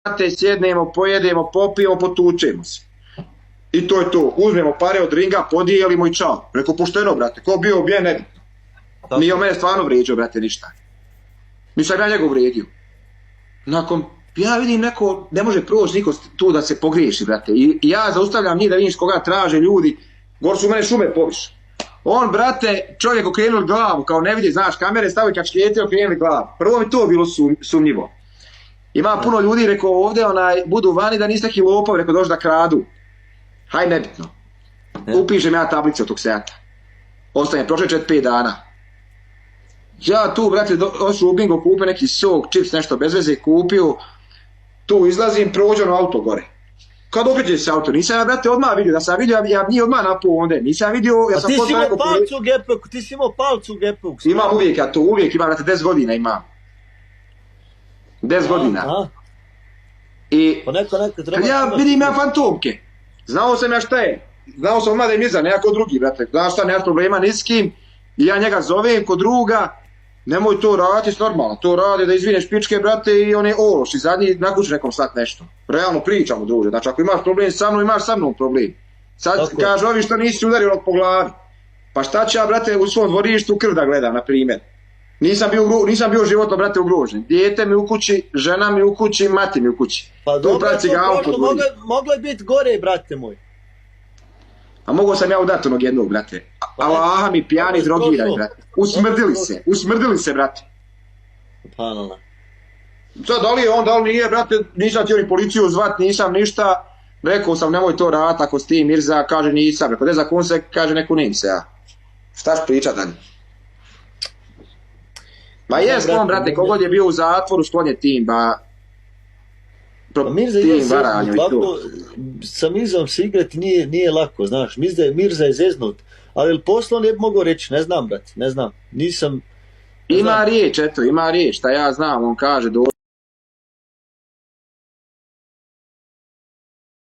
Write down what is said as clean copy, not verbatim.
brate, sjednemo, pojedemo, popijemo, potučemo se. I to je to. Uzmemo pare od ringa, podijelimo i čao. Rekao, pošteno, brate, ko bio ubijen, ne bi. Nije o mene stvarno vrijeđao, brate, ništa. Nisam ja njegov vrijedio. Nakon, ja vidim neko, ne može proći niko tu da se pogriješi, brate. I ja zaustavljam njih da vidim koga traže ljudi. Gor su mene šume poviš. On, brate, čovjek okrenuli glavu, kao ne vidi, znaš, kamere stavili kačkete, okrenuli glavu. Prvo mi to bilo sumnjivo. Ima puno ljudi, rekao, ovdje budu vani da niste neki lopovi, rekao, došli da kradu. Haj, nebitno. Upišem ja tablice od tog sejata. Ostane, prošle 4-5 dana. Ja tu, brate, došao u bingo, kupio neki sok, čips, nešto bez veze, kupio. Tu izlazim, prođem na auto gore. Kad okreće se auto, nisam ja, brate, odmah vidio, da sam vidio, ja nije odmah napao ondje, nisam vidio, ja sam... A ti si imao palcu u gepeku, ti si imao palcu u gepeku. Imam uvijek, ja to uvijek imam, brate, 10 godina imam. 10 godina. I pa neko treba... Ja vidim ja fantomke, znao sam ja šta je, znao sam odmah da je Mirza, nekako drugi, brate, znaš šta, nema problema ni s kim, i ja njega zovem kod druga, nemoj to raditi normalno, to radi da izvineš pičke, brate, i on je ološ, i zadnji nakući nekom sad nešto. Realno pričamo, druže, znači ako imaš problem sa mnom, imaš sa mnom problem. Sad kaže ovi što nisi udario po glavi. Pa šta će ja, brate, u svom dvorištu krv da gledam, na primjer. Nisam bio životno, brate, ugrožen. Dijete mi u kući, žena mi u kući, mati mi u kući. Pa dobro, moglo je biti gore, brate moj. A mogao sam ja udati onog jednog, brate. Allaha mi pijani drogiraj, brate. Usmrdili se, brate. Pa, no. Sad, da li je on, da li nije, brate, nisam htio ni policiju zvat, nisam ništa. Rekao sam, nemoj to raditi, ako s tim Mirza, kaže nisam. Rekao, ne za kun se, kaže neku nim se, ja. Šta ću pričat dalje? Ma je sklon, brate, kogod je bio u zatvoru, sklon je tim, tim varanju i to. Sa Mirzom se igrati nije lako, znaš, Mirza je zeznut, ali posle on je mogao reći, ne znam, brate, ne znam, nisam... Ima riječ, eto, ima riječ, šta ja znam, on kaže,